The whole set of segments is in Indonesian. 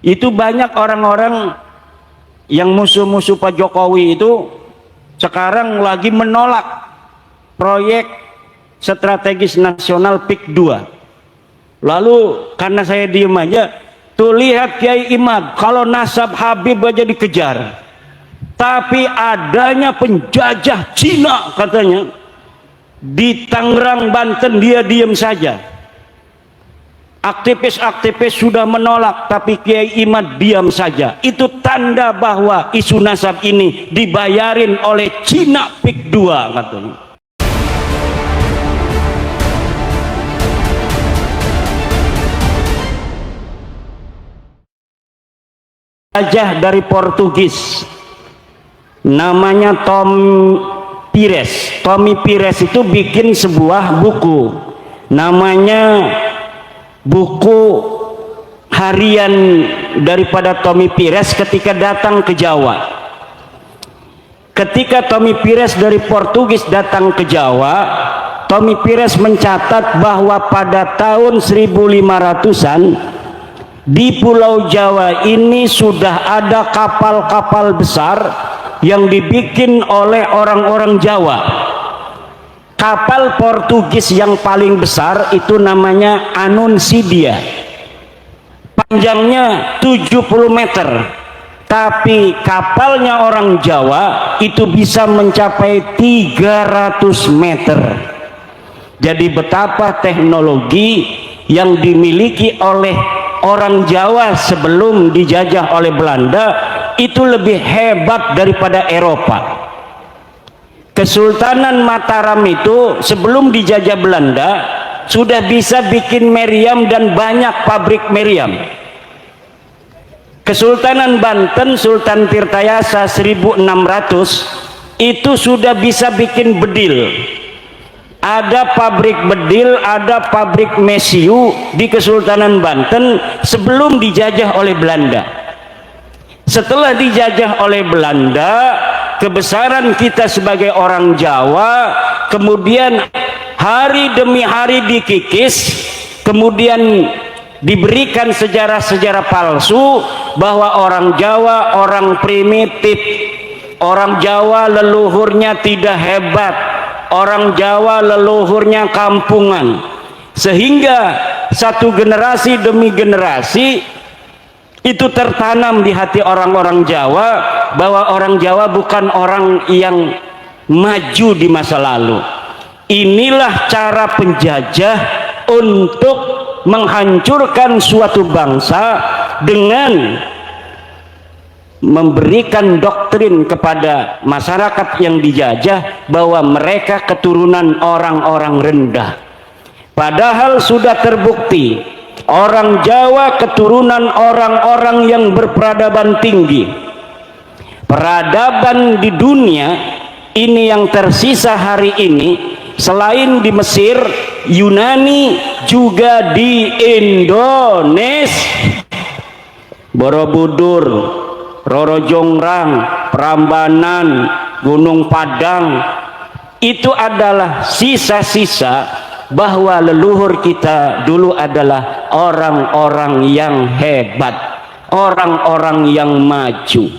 Itu banyak orang-orang yang musuh-musuh Pak Jokowi itu sekarang lagi menolak proyek strategis nasional PIK 2. Lalu karena saya diem aja, tuh lihat Kiai Imad, kalau nasab Habib aja dikejar, tapi adanya penjajah Cina katanya di Tangerang, Banten, dia diem saja. Aktivis-aktivis sudah menolak, tapi Kiai Imad diam saja. Itu tanda bahwa isu nasab ini dibayarin oleh Cina PIK 2 katanya. Penjajah dari Portugis namanya Tommy Pires itu bikin sebuah buku namanya buku harian daripada Tommy Pires ketika datang ke Jawa. Ketika Tommy Pires dari Portugis datang ke Jawa, Tommy Pires mencatat bahwa pada tahun 1500-an di Pulau Jawa ini sudah ada kapal-kapal besar yang dibikin oleh orang-orang Jawa. Kapal Portugis yang paling besar itu namanya Anuncidia. Panjangnya 70 meter. Tapi kapalnya orang Jawa itu bisa mencapai 300 meter. Jadi betapa teknologi yang dimiliki oleh orang Jawa sebelum dijajah oleh Belanda itu lebih hebat daripada Eropa. Kesultanan Mataram itu sebelum dijajah Belanda sudah bisa bikin meriam dan banyak pabrik meriam. Kesultanan Banten Sultan Tirtayasa 1600 itu sudah bisa bikin bedil. Ada pabrik bedil, ada pabrik mesiu di Kesultanan Banten sebelum dijajah oleh Belanda. Setelah dijajah oleh Belanda, kebesaran kita sebagai orang Jawa kemudian hari demi hari dikikis, kemudian diberikan sejarah-sejarah palsu bahwa orang Jawa orang primitif, orang Jawa leluhurnya tidak hebat, orang Jawa leluhurnya kampungan, sehingga satu generasi demi generasi itu tertanam di hati orang-orang Jawa bahwa orang Jawa bukan orang yang maju di masa lalu. Inilah cara penjajah untuk menghancurkan suatu bangsa dengan memberikan doktrin kepada masyarakat yang dijajah bahwa mereka keturunan orang-orang rendah. Padahal sudah terbukti orang Jawa keturunan orang-orang yang berperadaban tinggi. Peradaban di dunia ini yang tersisa hari ini selain di Mesir, Yunani, juga di Indonesia. Borobudur, Roro Jonggrang, Prambanan, Gunung Padang, itu adalah sisa-sisa bahwa leluhur kita dulu adalah orang-orang yang hebat, orang-orang yang maju.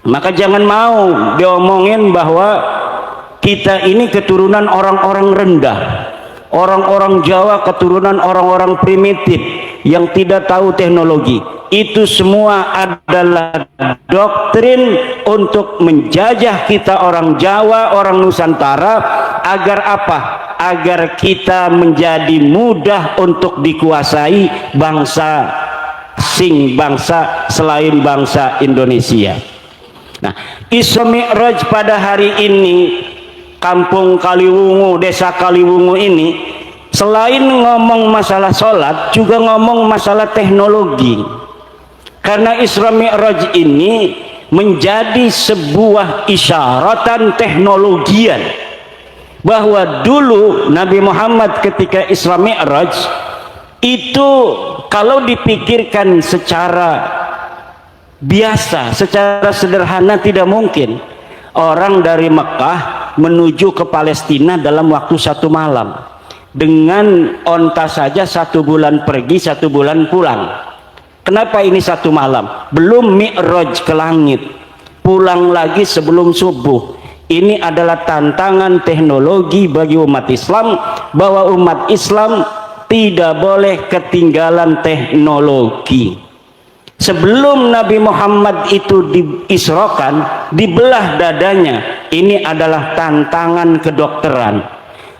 Maka jangan mau diomongin bahwa kita ini keturunan orang-orang rendah, orang-orang Jawa keturunan orang-orang primitif yang tidak tahu teknologi. Itu semua adalah doktrin untuk menjajah kita orang Jawa, orang Nusantara, agar apa? Agar kita menjadi mudah untuk dikuasai bangsa asing, bangsa selain bangsa Indonesia. Nah, Isra Mi'raj pada hari ini, Kampung Kaliwungu, Desa Kaliwungu ini, selain ngomong masalah sholat, juga ngomong masalah teknologi. Karena Isra Mi'raj ini menjadi sebuah isyaratan teknologian bahwa dulu Nabi Muhammad ketika Isra Mi'raj itu kalau dipikirkan secara biasa, secara sederhana tidak mungkin orang dari Mekah menuju ke Palestina dalam waktu 1 malam. Dengan onta saja 1 bulan pergi 1 bulan pulang. Kenapa ini satu malam? Belum mi'raj ke langit, pulang lagi sebelum subuh. Ini adalah tantangan teknologi bagi umat Islam, bahwa umat Islam tidak boleh ketinggalan teknologi. Sebelum Nabi Muhammad itu diisrokan, dibelah dadanya. Ini adalah tantangan kedokteran,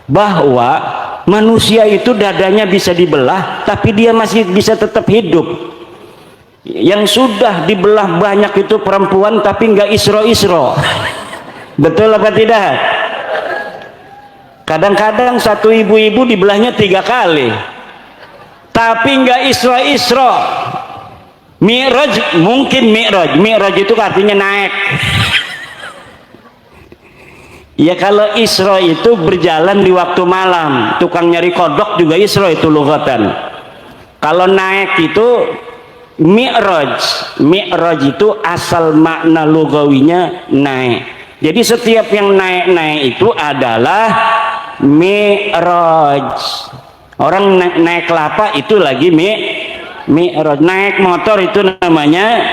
bahwa manusia itu dadanya bisa dibelah, tapi dia masih bisa tetap hidup. Yang sudah dibelah banyak itu perempuan, tapi nggak isro-isro. Betul apa tidak? Kadang-kadang satu ibu-ibu dibelahnya 3 kali, tapi nggak isro-isro. Mi'raj, mungkin mi'raj itu artinya naik. Ya kalau isro itu berjalan di waktu malam, tukang nyari kodok juga isro itu lughatan. Kalau naik itu mi'raj. Mi'raj itu asal makna lugawinya naik. Jadi setiap yang naik-naik itu adalah mi'raj. Orang naik kelapa itu lagi mi'raj. Naik motor itu namanya,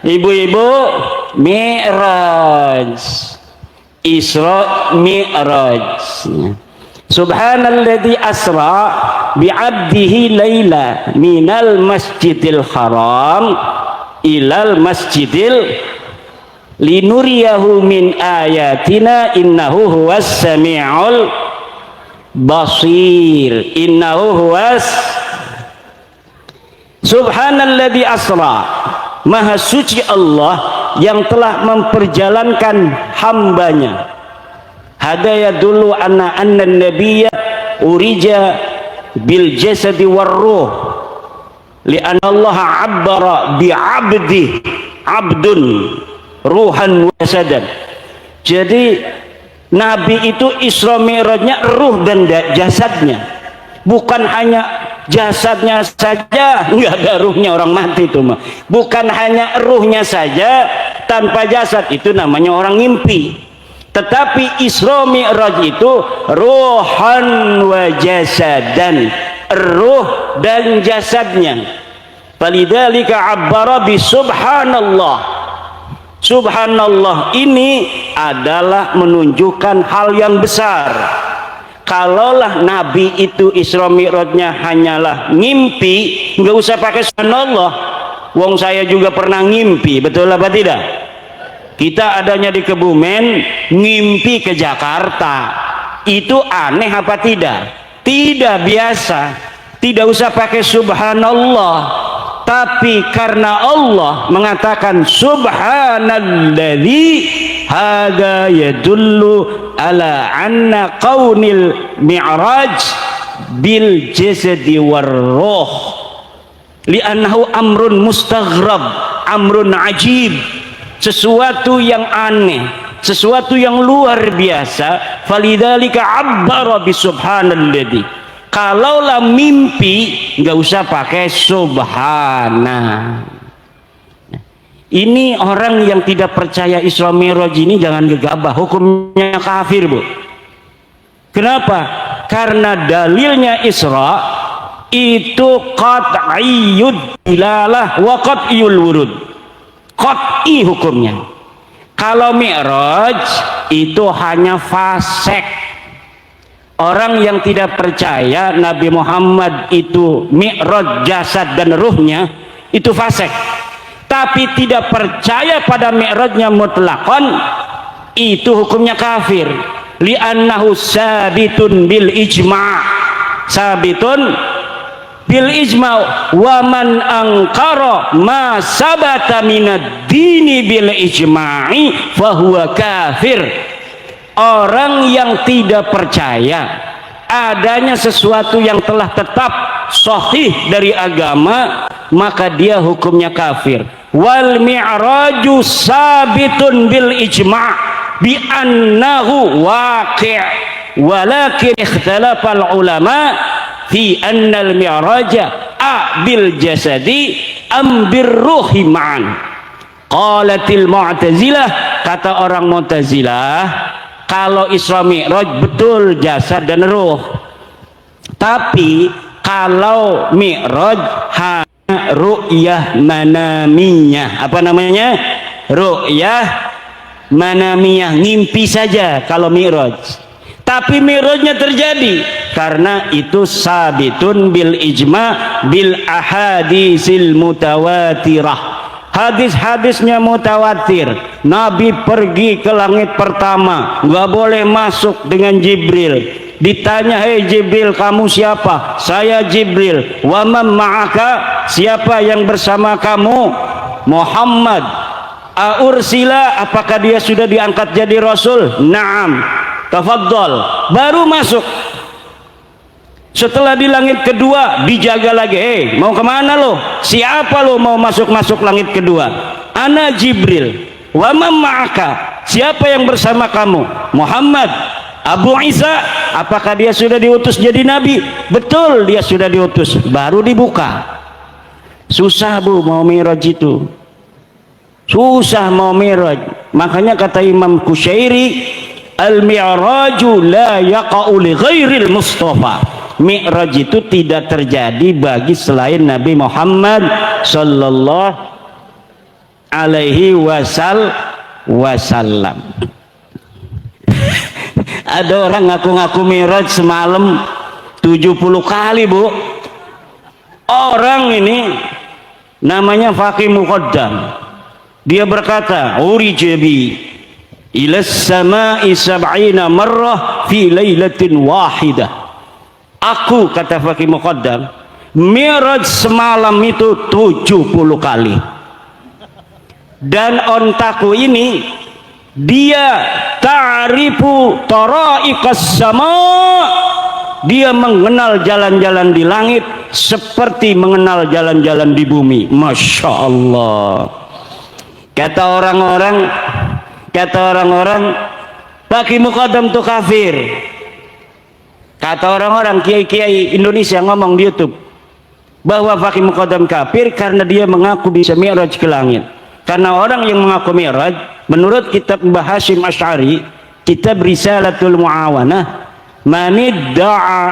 ibu-ibu, mi'raj. Isra mi'raj. Subhanalladzi asra bi'abdihi laila minal masjidil haram ilal masjidil linuriyahu min ayatina innahu huwas sami'ul basir. Innahu huwas. Subhanalladzi asra, maha suci Allah yang telah memperjalankan hambanya. Hadaya dulu anna nabiyya urija bil jasadi war ruh li'anna Allah abbara bi 'abdi abdun ruhan wa jasadan. Jadi Nabi itu Isra Mi'rajnya ruh dan jasadnya, bukan hanya jasadnya saja, nggak ada ruhnya, orang mati itu mah. Bukan hanya ruhnya saja tanpa jasad, itu namanya orang ngimpi. Tetapi Isra Mi'raj itu ruhan wa jasadan, ruh dan jasadnya. Falidzalika abbara bi subhanallah. Subhanallah ini adalah menunjukkan hal yang besar. Kalaulah Nabi itu Isra Mi'rajnya hanyalah ngimpi, nggak usah pakai subhanallah. Wong saya juga pernah ngimpi, betul apa tidak? Kita adanya di Kebumen, ngimpi ke Jakarta. Itu aneh apa tidak? Tidak biasa. Tidak usah pakai subhanallah. Tapi karena Allah mengatakan subhanalladzi, hada yadullu ala anna qaunil mi'raj bil jasadi war ruh li'annahu amrun mustaghrab, amrun ajib, sesuatu yang aneh, sesuatu yang luar biasa. Falidzalika abbara bi subhanalladzi. Kalaulah mimpi nggak usah pakai subhana. Ini orang yang tidak percaya Isra Mi'raj ini jangan gegabah, hukumnya kafir, Bu. Kenapa? Karena dalilnya Isra itu qat'iyyud dilalah wa qat'iyyul wurud. Qat'i hukumnya. Kalau Mi'raj itu hanya fasek. Orang yang tidak percaya Nabi Muhammad itu mi'raj jasad dan ruhnya, itu fasik. Tapi tidak percaya pada mi'rajnya mutlaqan, itu hukumnya kafir. Li'annahu sabitun bil ijma'. Sabitun bil ijma'. Wa man angkara ma sabata minad dini bil ijma'i fahuwa kafir. Orang yang tidak percaya adanya sesuatu yang telah tetap sahih dari agama, maka dia hukumnya kafir. Wal mi'raju sabitun bil ijma' bi annahu waqi', walakin ikhtalafal ulama fi annal mi'raja bil jasadi am bir ruhi ma'an. Qalatil mu'tazilah, kata orang Mu'tazilah, kalau Isra Mi'raj betul jasad dan ruh. Tapi kalau Mi'raj hanya namanya ru'yah manamiyah. Apa namanya? Ru'yah manamiyah, ngimpi saja kalau mi'raj. Tapi mi'rajnya terjadi karena itu sabitun bil ijma bil ahadisil mutawatirah. Hadis-hadisnya mutawatir. Nabi pergi ke langit pertama, nggak boleh masuk dengan Jibril. Ditanya, hei Jibril, kamu siapa? Saya Jibril. Wa man ma'aka? Siapa yang bersama kamu? Muhammad. Aursila, apakah dia sudah diangkat jadi rasul? Naam. Tafadhol. Baru masuk. Setelah di langit kedua dijaga lagi. Mau kemana lo? Siapa lo mau masuk langit kedua? Ana Jibril. Wa man ma'aka? Siapa yang bersama kamu? Muhammad. Abu Isa, apakah dia sudah diutus jadi nabi? Betul, dia sudah diutus. Baru dibuka. Susah bu mau mi'raj itu. Susah mau mi'raj. Makanya kata Imam Kusyairi, al-mi'raju la yaqa'u li ghairil Mustafa. Mi'raj itu tidak terjadi bagi selain Nabi Muhammad sallallahu alaihi wasallam. Ada orang ngaku-ngaku mi'raj semalam 70 kali bu. Orang ini namanya Faqih Muqaddam. Dia berkata, urijabi ila samai sab'ina marrah fi lailatin wahidah. Aku, kata Faqih Muqaddam, mi'raj semalam itu 70 kali. Dan ontaku ini dia ta'rifu tara'iqas sama, dia mengenal jalan-jalan di langit seperti mengenal jalan-jalan di bumi. Masya Allah. Kata orang-orang Faqih Muqaddam itu kafir. Kata orang-orang kiai-kiai Indonesia ngomong di YouTube bahwa Faqih Muqaddam kafir karena dia mengaku bisa mi'raj ke langit. Karena orang yang mengaku mi'raj, menurut kitab Mbah Hashim Asy'ari, kitab Risalatul Mu'awanah, manidda'a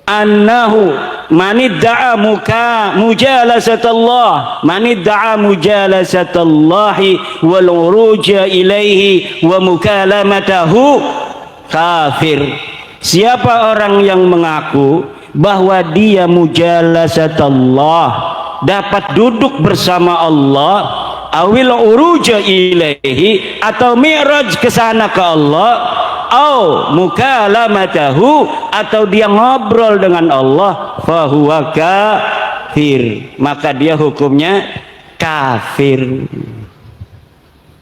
annahu manidda'a mujalasatullah, manidda'a mujalasatallahi wal uruja ilaihi wa mukalamatahu kafir. Siapa orang yang mengaku bahwa dia mujalasatullah, dapat duduk bersama Allah, awil uruja ilaihi, atau mi'raj ke sana ke Allah, au mukalamatahu, atau dia ngobrol dengan Allah, fahuwa kafir, maka dia hukumnya kafir.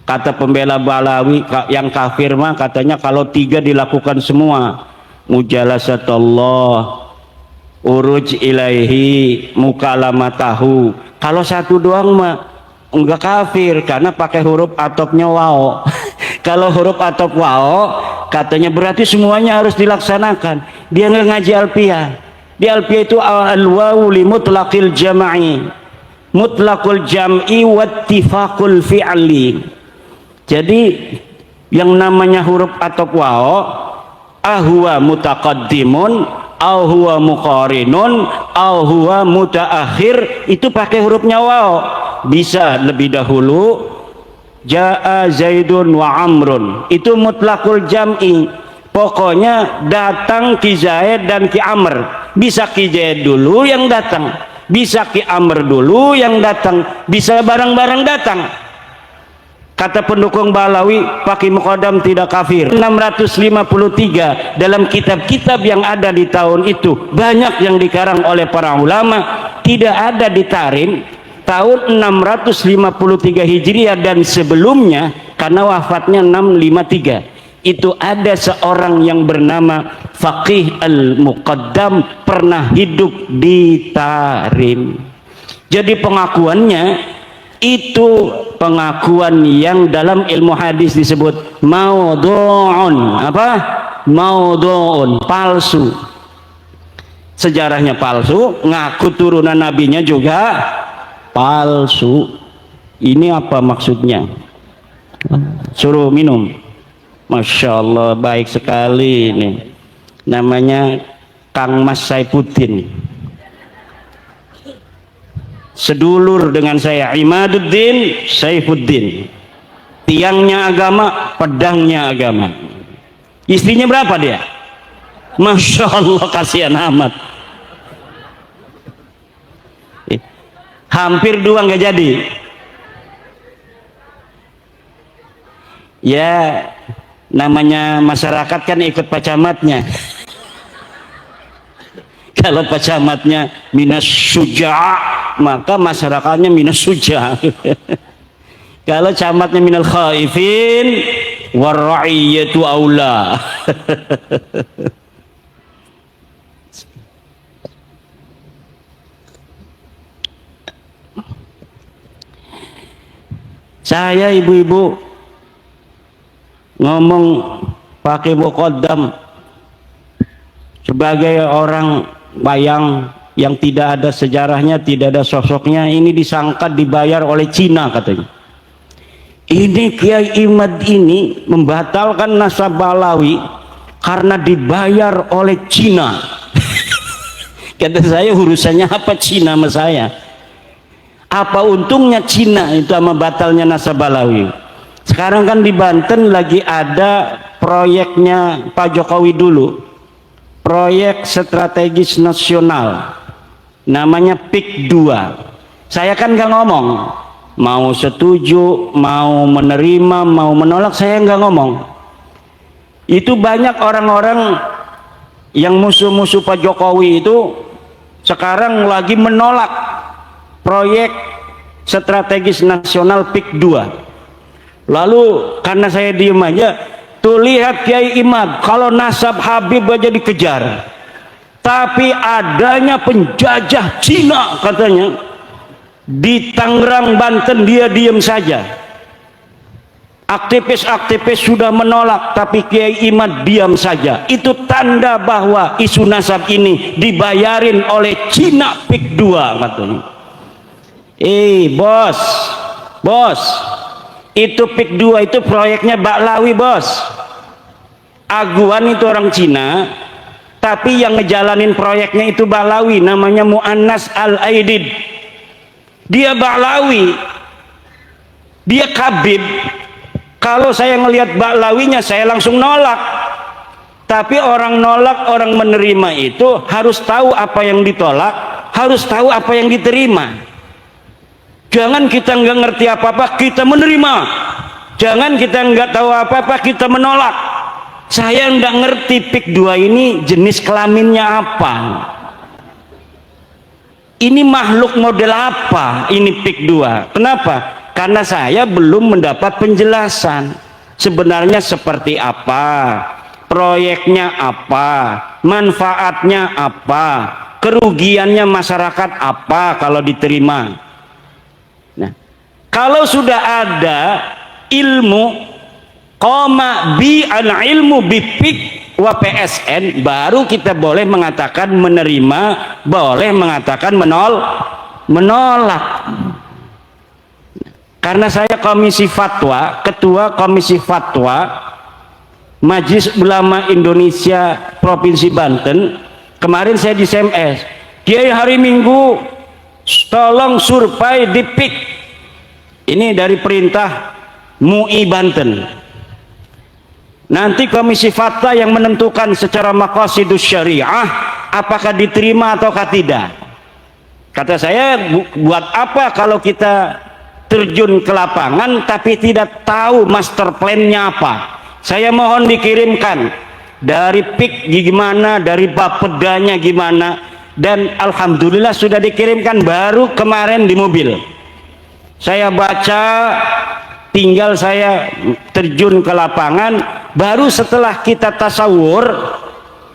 Kata pembela Balawi yang kafir mah katanya kalau 3 dilakukan semua, mujalasatullah, uruj ilaihi, mukalamatahu. Kalau 1 doang mah enggak kafir karena pakai huruf atopnya wao. Kalau huruf atop wao katanya berarti semuanya harus dilaksanakan. Dia nggak ngaji alfiyah. Di alfiyah itu al-wawu li mutlaqil jam'i, mutlaqul jam'i wattifaqul fi'li. Jadi yang namanya huruf atop wao, ahwa mutaqaddimun, au huwa muqarinun, au huwa mutaakhir, itu pakai hurufnya waw. Bisa lebih dahulu, jaa zaidun wa amrun, itu mutlaqul jam'i, pokoknya datang ki Zaid dan ki Amr. Bisa ki Zaid dulu yang datang, bisa ki Amr dulu yang datang, bisa bareng-bareng datang. Kata pendukung Balawi, Faqih Muqaddam tidak kafir. 653 dalam kitab-kitab yang ada di tahun itu, banyak yang dikarang oleh para ulama, tidak ada di Tarim tahun 653 Hijriah dan sebelumnya, karena wafatnya 653. Itu ada seorang yang bernama Faqih Al-Muqaddam pernah hidup di Tarim. Jadi pengakuannya itu pengakuan yang dalam ilmu hadis disebut maudhu'un. Apa? Maudhu'un, palsu. Sejarahnya palsu, ngaku turunan nabinya juga palsu. Ini apa maksudnya? Suruh minum. Masya Allah, baik sekali ini. Namanya Kang Mas Saipuddin. sedulur dengan saya, Imaduddin Saifuddin, tiangnya agama, pedangnya agama. Istrinya berapa dia? Masya Allah, kasihan amat, hampir 2 nggak jadi. Ya namanya masyarakat kan ikut Pak Camatnya. Kalau Pak Camatnya minas suja', maka masyarakatnya minas suja'. Kalau camatnya minal khaifin warra'iyatu aula. Saya ibu-ibu ngomong pakai muqaddam sebagai orang bayang yang tidak ada sejarahnya, tidak ada sosoknya. Ini disangka dibayar oleh Cina katanya. Ini Kiai Imad ini membatalkan nasab Balawi karena dibayar oleh Cina. Kata saya, urusannya apa Cina sama saya? Apa untungnya Cina itu sama batalnya nasab Balawi? Sekarang kan di Banten lagi ada proyeknya Pak Jokowi dulu, proyek strategis nasional, namanya PIK 2. Saya kan nggak ngomong, mau setuju, mau menerima, mau menolak, saya nggak ngomong. Itu banyak orang-orang yang musuh-musuh Pak Jokowi itu sekarang lagi menolak proyek strategis nasional PIK 2. Lalu karena saya diem aja, tuh lihat Kiai Imad, kalau nasab Habib aja dikejar, tapi adanya penjajah Cina katanya di Tangerang, Banten, dia diem saja. Aktivis-aktivis sudah menolak, tapi Kiai Imad diam saja. Itu tanda bahwa isu nasab ini dibayarin oleh Cina PIK 2 katanya. Bos, itu PIK 2 itu proyeknya Baklawi, bos. Aguan itu orang Cina, tapi yang ngejalanin proyeknya itu Baklawi, namanya Mu'annas Al-Aidid. Dia Baklawi, dia Kabib. Kalau saya ngelihat Baklawinya, saya langsung nolak. Tapi orang nolak, orang menerima itu harus tahu apa yang ditolak, harus tahu apa yang diterima. Jangan kita nggak ngerti apa-apa kita menerima, jangan kita nggak tahu apa-apa kita menolak. Saya nggak ngerti PIK 2 ini jenis kelaminnya apa, ini makhluk model apa ini PIK 2. Kenapa? Karena saya belum mendapat penjelasan sebenarnya seperti apa, proyeknya apa, manfaatnya apa, kerugiannya masyarakat apa kalau diterima. Nah, kalau sudah ada ilmu qoma bi al ilmu bi PIK wa PSN, baru kita boleh mengatakan menerima, boleh mengatakan menolak. Karena saya komisi fatwa, ketua komisi fatwa Majelis Ulama Indonesia Provinsi Banten, kemarin saya di SMS, Kiai hari Minggu tolong survei di PIK. Ini dari perintah MUI Banten. Nanti komisi fatwa yang menentukan secara maqasidus syariah apakah diterima ataukah tidak. Kata saya, buat apa kalau kita terjun ke lapangan tapi tidak tahu master plan-nya apa? Saya mohon dikirimkan dari PIK gimana, dari bapedanya gimana, dan alhamdulillah sudah dikirimkan baru kemarin di mobil. Saya baca, tinggal saya terjun ke lapangan, baru setelah kita tasawur.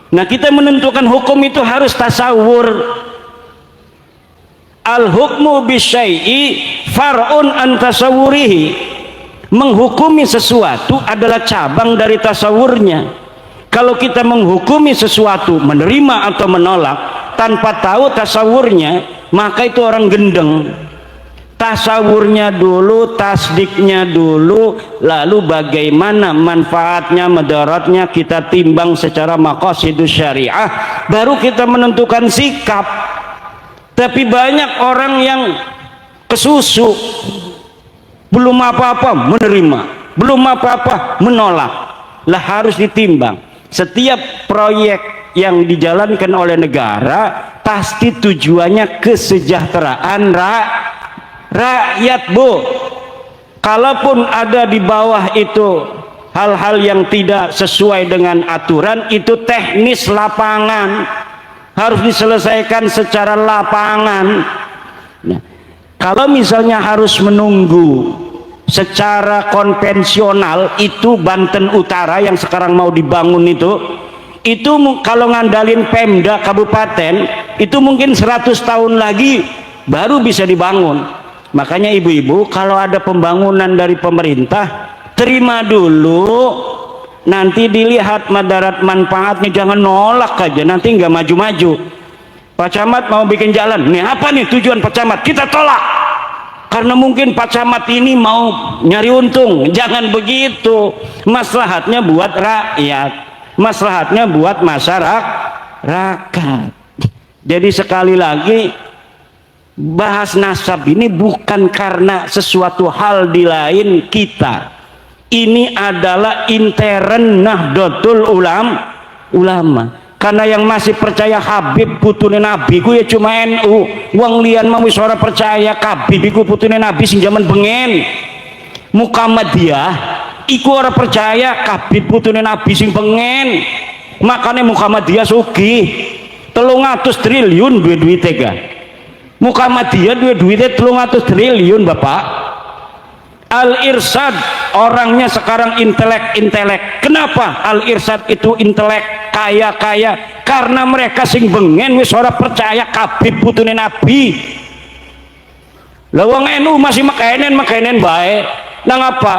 Nah, kita menentukan hukum itu harus tasawur. Al-hukmu bisyai'i far'un an tasawurihi. Menghukumi sesuatu adalah cabang dari tasawurnya. Kalau kita menghukumi sesuatu, menerima atau menolak tanpa tahu tasawurnya, maka itu orang gendeng. Tasawurnya dulu, tasdiknya dulu, lalu bagaimana manfaatnya, madaratnya kita timbang secara maqasidus syariah, baru kita menentukan sikap. Tapi banyak orang yang kesusu, belum apa-apa menerima, belum apa-apa menolak. Lah harus ditimbang. Setiap proyek yang dijalankan oleh negara pasti tujuannya kesejahteraan rakyat, Bu. Kalaupun ada di bawah itu hal-hal yang tidak sesuai dengan aturan, itu teknis lapangan, harus diselesaikan secara lapangan. Nah, kalau misalnya harus menunggu secara konvensional, itu Banten Utara yang sekarang mau dibangun itu kalau ngandalin Pemda kabupaten itu mungkin 100 tahun lagi baru bisa dibangun. Makanya ibu-ibu, kalau ada pembangunan dari pemerintah, terima dulu, nanti dilihat madarat manfaatnya, jangan nolak aja, nanti nggak maju-maju. Pak Camat mau bikin jalan, nih apa nih tujuan Pak Camat, kita tolak karena mungkin Pak Camat ini mau nyari untung. Jangan begitu, maslahatnya buat rakyat, maslahatnya buat masyarakat. Jadi sekali lagi, bahas nasab ini bukan karena sesuatu hal di lain kita. Ini adalah intern Nahdlatul Ulama. Karena yang masih percaya Habib putune Nabi ku ya cuma NU. Wong liyan mau wis ora percaya Habib iku putune Nabi sing jaman bengen. Muhammadiyah iku ora percaya Habib putune Nabi sing bengen. Makanya Muhammadiyah sugih 300 triliun duit-duite ga. Muhammadiyah duit-duite 300 triliun, Bapak. Al-Irsyad orangnya sekarang intelek. Kenapa Al-Irsyad itu intelek, kaya? Karena mereka sing bengen wis ora percaya Habib putune Nabi. Lah wong NU masih makainen bae. Nang apa?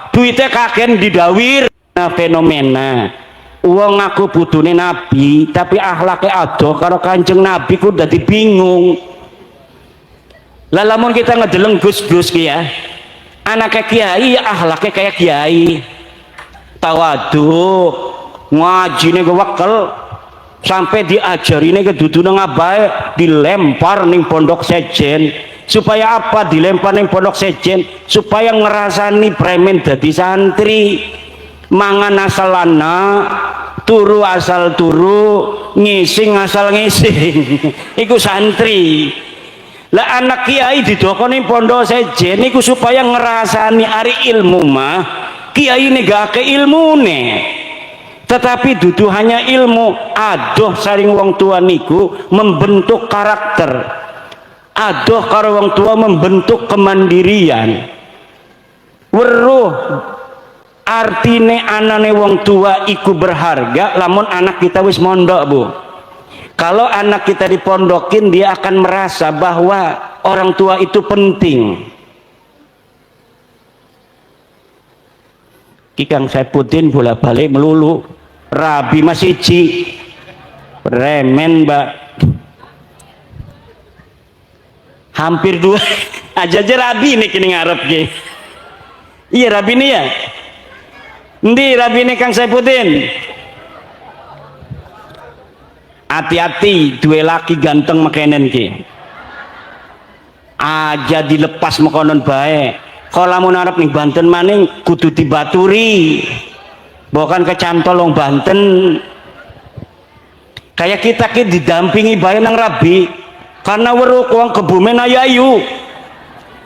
Duitnya kaken didawir. Nah, fenomena wong ngaku putune Nabi tapi akhlake adoh karo Kanjeng Nabi ku dadi bingung. Lah lamun kita ngedeleng Gus-Gus ki ya, anaknya kiai ya akhlaknya kayak kiai, tawadhu, ngajine wekel, sampai diajarine kedudu nang abae dilempar ning pondok sejen. Supaya apa dilempar ning pondok sejen? Supaya ngerasani premen dadi santri, mangan asal lana, turu asal turu, ngising asal ngising. Iku santri. Lah anak kiai didokoni pondok sejen niku supaya ngerasani ari ilmu mah kiai negake ilmune, tetapi dudu hanya ilmu, adoh saring wong tua niku membentuk karakter, adoh karo wong tua membentuk kemandirian. Weruh artine anane wong tua iku berharga lamun anak kita wis mondok, Bu. Kalau anak kita dipondokin, dia akan merasa bahwa orang tua itu penting. Kikang Saipuddin bolak-balik melulu rabi masih ci remen, Mbak. Hampir 2 aja rabi nih kini ngarep ki. Iya rabi nih ya. Ndi rabi nih Kang Saipuddin. Hati-hati dua laki ganteng makenen ki aja dilepas mekonon baik. Kalau mau narap nih Banten maning kudu dibaturi, bukan kecantol wong Banten. Kayak kita ki didampingi bae nang rabi karena weruh wong Kebumen ayu,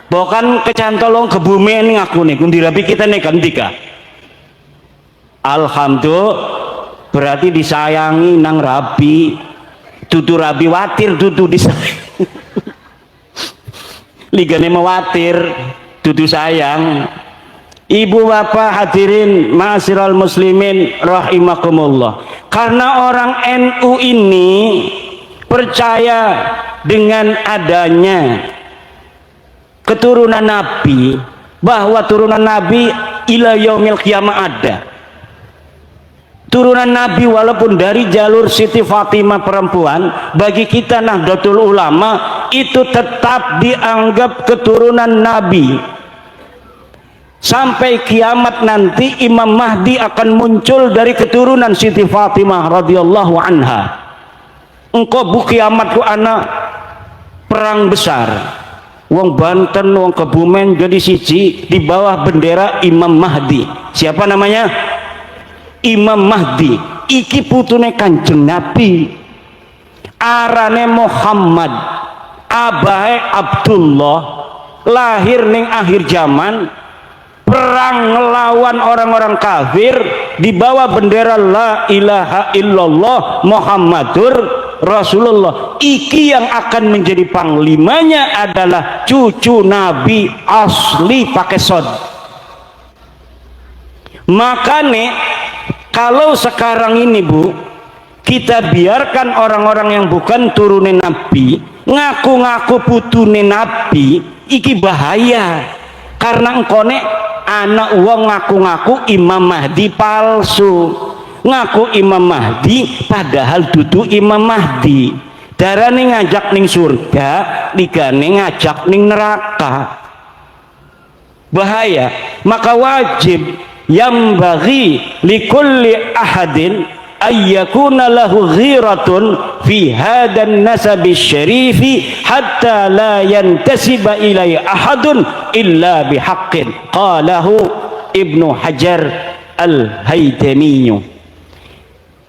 bukan kecantol wong Kebumen ngaku nih kundi rabi kita nih kandika. Alhamdulillah, berarti disayangi nang rabi, dudu rabi watir, dudu disayang. Ligane mewatir, dudu sayang. Ibu bapak hadirin ma'asyiral muslimin rahimakumullah. Karena orang NU ini percaya dengan adanya keturunan Nabi, bahwa turunan Nabi ila yaumil qiyamah ada. Turunan Nabi walaupun dari jalur Siti Fatimah perempuan, bagi kita Nahdlatul Ulama itu tetap dianggap keturunan Nabi. Sampai kiamat nanti Imam Mahdi akan muncul dari keturunan Siti Fatimah radhiyallahu anha. Engkau bu kiamatku anak perang besar, wong Banten, wong Kebumen jadi siji di bawah bendera Imam Mahdi. Siapa namanya? Imam Mahdi. Iki putune Kanjeng Nabi, arane Muhammad, abahe Abdullah, lahir ning akhir zaman, perang ngelawan orang-orang kafir di bawah bendera la ilaha illallah Muhammadur Rasulullah. Iki yang akan menjadi panglimanya adalah cucu Nabi asli pakai sod. Makanya kalau sekarang ini Bu, kita biarkan orang-orang yang bukan turunin Nabi ngaku-ngaku putune Nabi, iki bahaya. Karena engkone anak uang ngaku-ngaku Imam Mahdi palsu, ngaku Imam Mahdi padahal duduk Imam Mahdi. Darane ngajak ning surga, ligane ngajak ning neraka. Bahaya. Maka wajib yang bagi likulli ahadin ayyakuna lahu ghiratun fi hadan nasabi syarifi hatta la yantasiba ilai ahadun illa bihaqqin, qalahu Ibnu Hajar al-Haytami.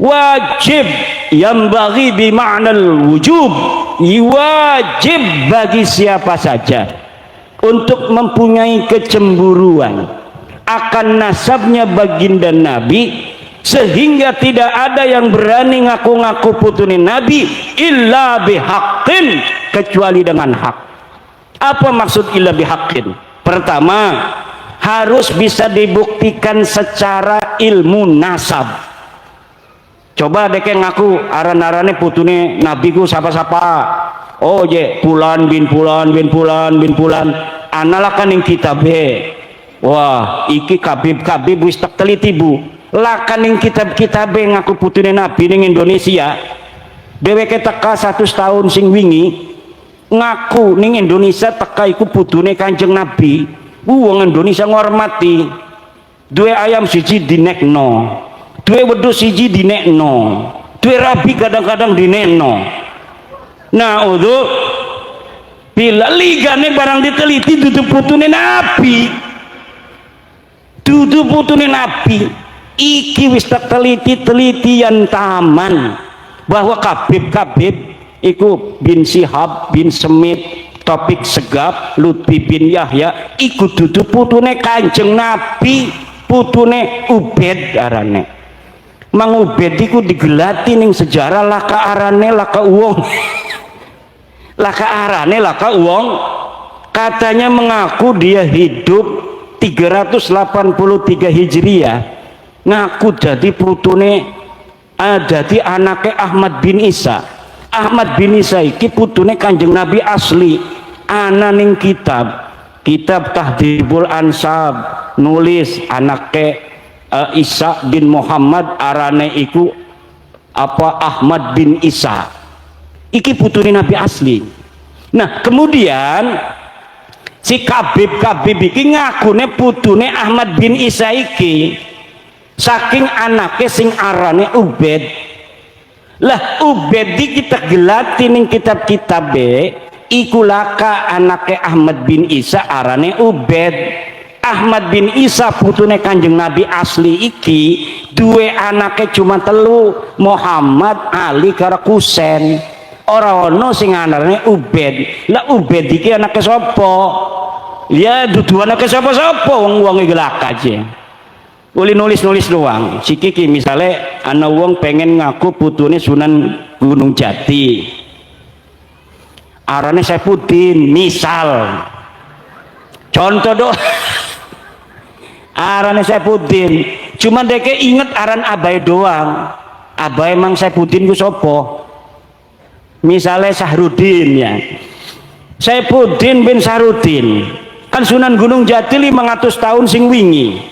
Wajib yang bagi bimakna wujub, wajib bagi siapa saja untuk mempunyai kecemburuan akan nasabnya baginda Nabi, sehingga tidak ada yang berani ngaku-ngaku putune Nabi illa bihaqqin, kecuali dengan hak. Apa maksud illa bihaqqin? Pertama, harus bisa dibuktikan secara ilmu nasab. Coba deke ngaku aran-arane putune Nabi ku sapa-sapa. Oh je, Pulan bin Pulan bin Pulan bin Pulan. Analakan yang kitabe. Wah, iki kabib wis tak teliti Bu. Lakan yang kitab-kitab ngaku putune Nabi ning Indonesia. Dheweke teka 100 tahun sing wingi ngaku ning Indonesia teka iku putune Kanjeng Nabi. Wong Indonesia ngormati. Duwe ayam siji dinekno, duwe wedhus siji dinekno, duwe rabi kadang-kadang dinekno. Nah, untuk bila ligane barang diteliti dudu putune Nabi. Dudu putune Nabi. Iki wis tak teliti-telitian taman bahwa kabib-kabib iku bin Syihab bin Semit, Topik Segap, Lutfi bin Yahya iku dudu putune Kanjeng Nabi, putune Ubed arane. Mang Ubed iku digelati ning sejarah laka arane laka uwong. Laka arane laka uwong. Katanya mengaku dia hidup 383 Hijriah, ngaku jadi putune dadi anake Ahmad bin Isa. Ahmad bin Isa iki putune Kanjeng Nabi asli. Ana ning kitab Tahdhibul Ansab nulis anake Isa bin Muhammad arane iku apa Ahmad bin Isa. Iki putune Nabi asli. Nah, kemudian si kabib-kabib iki ngakune putune Ahmad bin Isa iki saking anake sing arane Ubed. Lah Ubed iki kita gelati ning kitab-kitab iku laka anake Ahmad bin Isa arane Ubed. Ahmad bin Isa putune Kanjeng Nabi asli iki duwe anake cuma telu, Muhammad, Ali karo Husain. Ora ono sing anane Ubed. Lah Ubed iki anake sapa? Ya dudu anake sapa-sapa, wong iki laka aja. Boleh nulis-nulis doang. Sikiki misalnya ana wong pengen ngaku putune Sunan Gunung Jati. Arane Saifuddin, misal. Contoh doang. Arane Saifuddin. Cuma deke inget aran abai doang. Abai mang Saifuddin ku sapa? Misalnya Sahrudin ya. Saifuddin bin Sahrudin. Kan Sunan Gunung Jati 500 tahun sing wingi.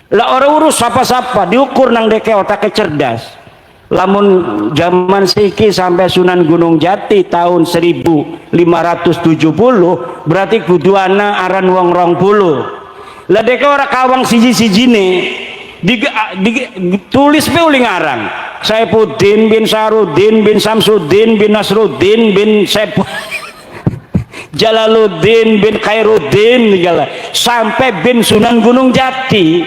Lah orang urus sapa-sapa diukur nang deke otake cerdas. Lamun zaman siki sampai Sunan Gunung Jati tahun 1570 berarti kudu ana aran wong 20. Lah deke ora kawang siji-sijine tulis pe uling aran. Saifuddin bin Sahrudin bin Samsuddin bin Nasruddin bin Saif Jalaluddin bin Khairuddin sampai bin Sunan Gunung Jati,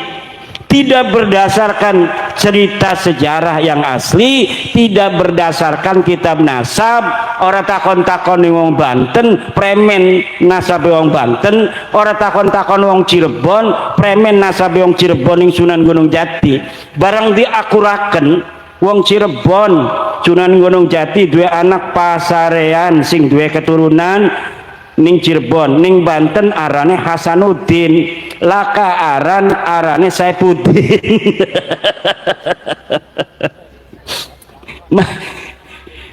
tidak berdasarkan cerita sejarah yang asli, tidak berdasarkan kitab nasab. Orang takon-takon wong Banten premen nasab wong Banten, orang takon-takon wong Cirebon premen nasab wong Cirebon ing Sunan Gunung Jati. Barang diakuraken wong Cirebon Sunan Gunung Jati duwe anak pasarean sing duwe keturunan ning Cirebon, ning Banten arane Hasanuddin, laka arane Saifuddin.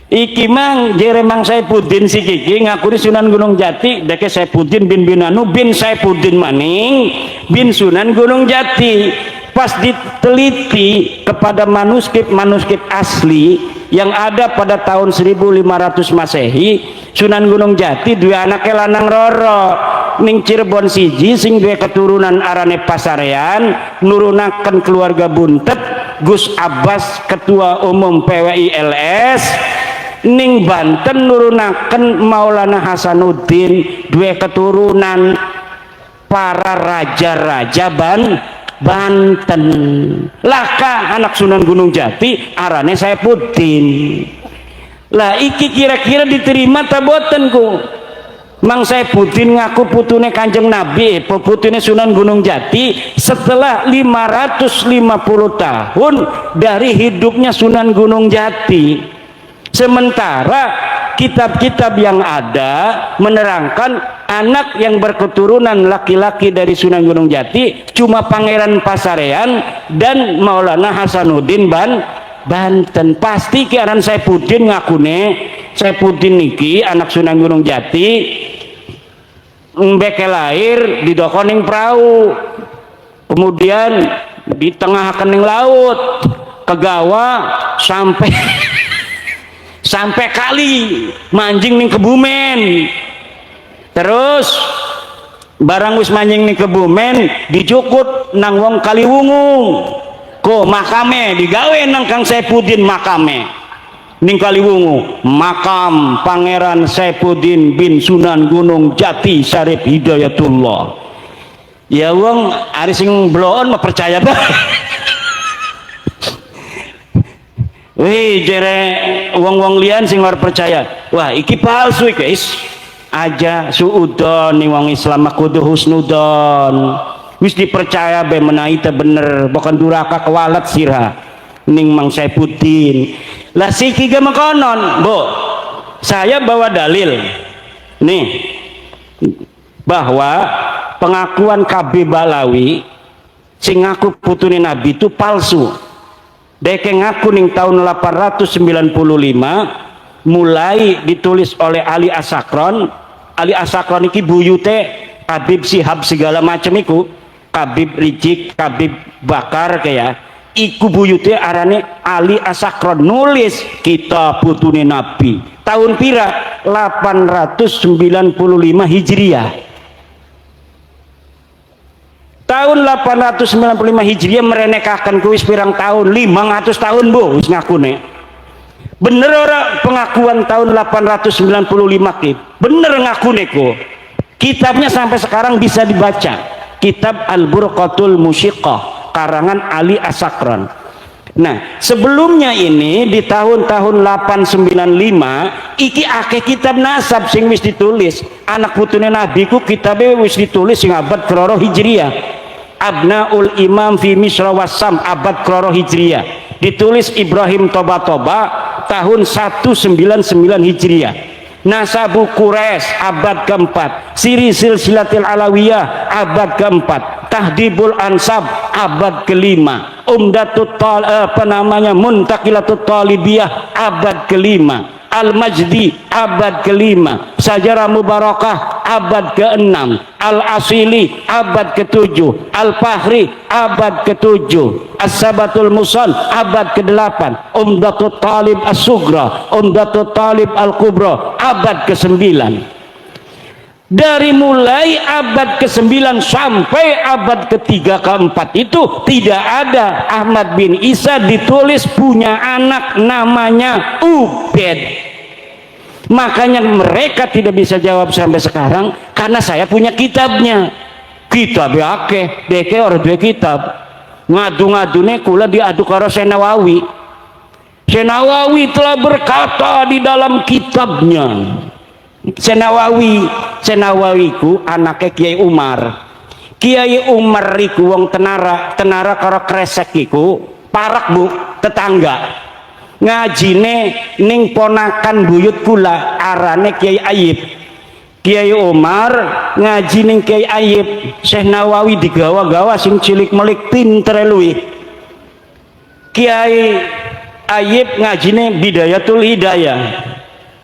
Iki mang jere mang Saifuddin si kiki ngakuri Sunan Gunung Jati, deke Saifuddin bin Binanu bin Saifuddin maning bin Sunan Gunung Jati. Pas diteliti kepada manuskrip asli yang ada pada tahun 1500 Masehi, Sunan Gunung Jati dua anaknya lanang roro ning Cirebon siji sing dua keturunan arane pasarean nurunaken keluarga buntet Gus Abbas ketua umum PWI LS, ning Banten nurunaken Maulana Hasanuddin dua keturunan para raja-raja Banten. Laka anak Sunan Gunung Jati arane Saifuddin. Lah iki kira-kira diterima ta boten ku? Mang Saifuddin ngaku putune Kanjeng Nabi, putune Sunan Gunung Jati setelah 550 tahun dari hidupnya Sunan Gunung Jati. Sementara kitab-kitab yang ada menerangkan anak yang berketurunan laki-laki dari Sunan Gunung Jati cuma Pangeran Pasarean dan Maulana Hasanuddin Banten. Pasti ki aran Saifuddin ngakune Saifuddin niki anak Sunan Gunung Jati mbeke lahir di dokoning perahu, kemudian di tengah kening laut kegawa sampai kali manjing ning Kebumen, terus barang wis manjing ning Kebumen dijukut nang wong Kaliwungu ko makame digawe nang Kang Saifuddin makame ning Kaliwungu, makam Pangeran Saifuddin bin Sunan Gunung Jati Syarif Hidayatullah. Ya wong ari sing bloon mah percaya bae. Wih jere wong-wong lian sing luar percaya, wah iki palsu iki guys aja suudon nih wong Islam kudu husnudon wis dipercaya be menawi teh bener bukan duraka kewalat sirah ning Mang Saifuddin. Lah siki ge mengkonon Bu, saya bawa dalil nih bahwa pengakuan KB Balawi sing ngaku putune Nabi itu palsu. Deke ngaku ning tahun 895 mulai ditulis oleh Ali Asakron. Ali Asakron iki buyute Habib Sihab segala macam iku, Habib Rijik, Habib Bakar kayak iku buyute arane Ali Asakron nulis kitab putune Nabi tahun pira 895 Hijriah. Tahun 895 Hijriah merenekakan kuis pirang tahun 500 tahun Bu wis ngakune. Bener ora pengakuan tahun 895 ki? Bener ngakune ku. Kitabnya sampai sekarang bisa dibaca. Kitab Al-Burqatul Musyiqqah karangan Ali Asakron. Nah, sebelumnya ini di tahun-tahun 895 iki akeh kitab nasab sing wis ditulis. Anak putune Nabi ku kitabe wis ditulis sing abad keloro Hijriah. Abnaul Imam fi Misra Wassam abad keloro Hijriah. Ditulis Ibrahim Toba tahun 199 Hijriah. Nasabu Quraisy abad keempat. Siri Silsilatil Alawiyah abad keempat. Tahdibul Ansab abad kelima. Muntaqilatut Talibiyah abad kelima. Al-Majdi abad kelima. Sajarah Mubarakah abad ke-6. Al-Asili abad ke-7. Al-Fahri abad ke-7. As-Sabatul Musal abad ke-8. Umdatul Talib As-Sugra, Umdatul Talib Al-Kubra abad ke-9. Dari mulai abad ke-9 sampai abad ke-3 ke-4 itu tidak ada Ahmad bin Isa ditulis punya anak namanya Ubed. Makanya mereka tidak bisa jawab sampai sekarang karena saya punya kitabnya. Kitab akeh, deke orang dua kitab. Ngadu-ngadune kula diadu karo Senawawi. Senawawi telah berkata di dalam kitabnya. Senawawiku anaknya Kiai Umar. Kiai Umar iku wong tenara karo kresek iku parak bu tetangga. Ngajine ning ponakan buyut kula arane Kiai Ayib. Kiai Umar ngaji ning Kiai Ayib. Syekh Nawawi digawa-gawa sing cilik melik pinter luwih. Kiai Ayib ngajine Bidayatul Hidayah.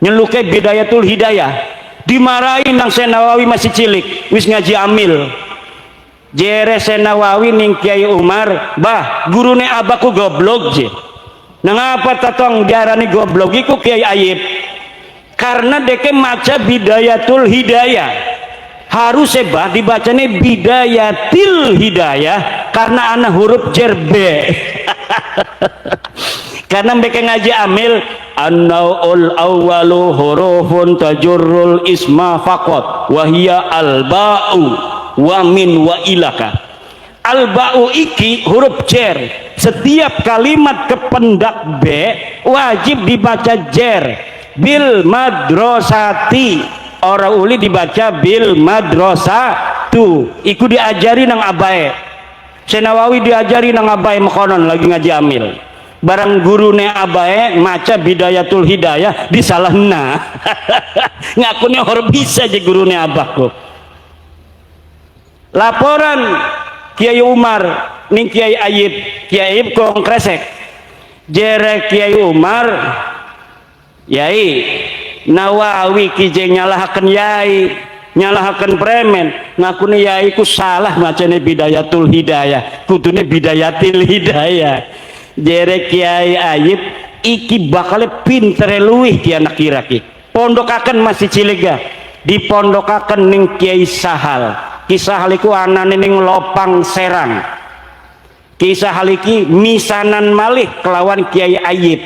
Nyeluke Bidayatul Hidayah. Dimarahin nang Syekh Nawawi masih cilik, wis ngaji amil. Jere Syekh Nawawi ning Kiai Umar, "Bah, gurune abahku goblok je." Nang apa tatong diarani goblok iku Kiai Ayib? Karena deke maca Bidayatul Hidayah. Harus sebah dibacanya Bidayatil Hidayah karena anak huruf jer B. Karena mereka ngaji amil an-naul awwalu hurufun tajurrul isma faqat wa hiya al-ba'u wa min wa ilaka. Al-ba'u iki huruf jer. Setiap kalimat kependak B wajib dibaca jer. Bil madrasati, orang uli dibaca bil madrasatu. Iku diajari nang abae. Senawawi diajari nang abae mekonon lagi ngaji amil. Barang gurune abae maca Bidayatul Hidayah disalahna. Ngakune orang bisa aja gurune abahku. Laporan Kiai Umar ning Kiai Ayib. Kiai Ayib kong kresek. Jere Kiai Umar, Yai Nawawi kijeng nyalahaken Yai, nyalahaken premen, ngakune Yai ku salah macane Bidayatul Hidayah, kudune Bidayatil Hidayah. Jere Kiai Ayib iki bakal pinter luwih ki anak kiraki. Pondokaken masih cilik ga, dipondokaken ning Kiai Sahal. Ki Sahal iku anane ning Lopang Serang. Ki Sahal iki misanan malih kelawan Kiai Ayib.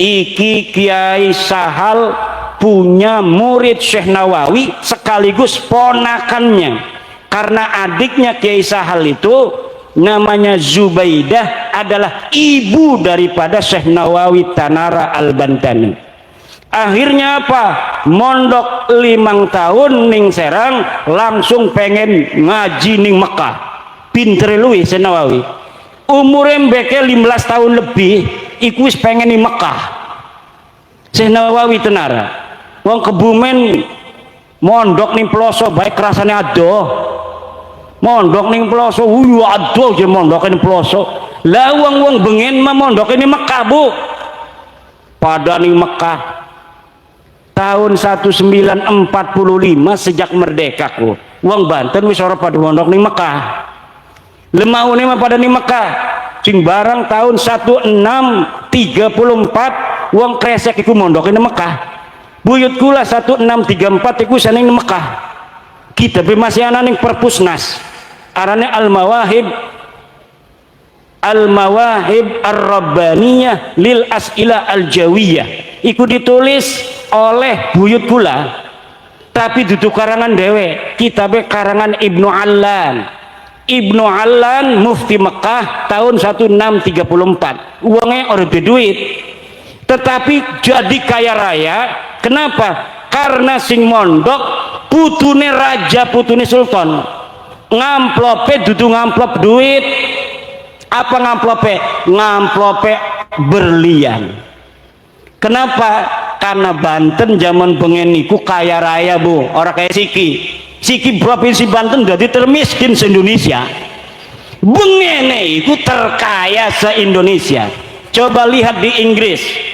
Iki Kiai Sahal punya murid Syekh Nawawi sekaligus ponakannya, karena adiknya Kiai Sahal itu namanya Zubaidah adalah ibu daripada Syekh Nawawi Tanara Al-Bantani. Akhirnya apa? Mondok 5 tahun ning Serang, langsung pengen ngaji ning Mekah. Pinter luwih Syekh Nawawi. Umure mbeke 15 tahun lebih, iku wis pengen ning Mekah. Syekh Nawawi Tanara. Wong Kebumen mondok ning Ploso baik rasane adoh. Mondok ning Ploso adoh je mondok ning Ploso. Lah wong bengen mah mondok ning Mekah, Bu. Pada ning Mekah tahun 1945 sejak merdeka ku. Wong Banten wis ora pada mondok ning Mekah. Lemaune mah pada ning Mekah. Sing barang tahun 1634 wong kresek iku mondok ning Mekah. Buyut kula 1634 iku saning ning Mekah. Kita be masih ana ning Perpusnas. Arane Al-Mawahib Ar-Rabbaniyah lil As'ila Al-Jawiyah. Iku ditulis oleh buyut kula, tapi duduk karangan dewe. Kitabe karangan Ibnu Allan. Ibnu Allan mufti Mekah tahun 1634. Uangnya ora duit, tetapi jadi kaya raya. Kenapa? Karena sing mondok putune raja, putune sultan. Ngamplope dudu ngamplop duit. Apa ngamplope? Ngamplope berlian. Kenapa? Karena Banten zaman bengen niku kaya raya, Bu. Orang kayak Siki provinsi Banten jadi termiskin se-Indonesia. Bengene itu terkaya se-Indonesia. Coba lihat di Inggris.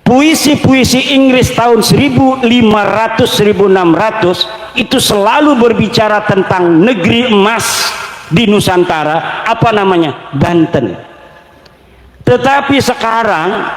Puisi-puisi Inggris tahun 1500-1600 itu selalu berbicara tentang negeri emas di Nusantara, apa namanya? Banten. Tetapi sekarang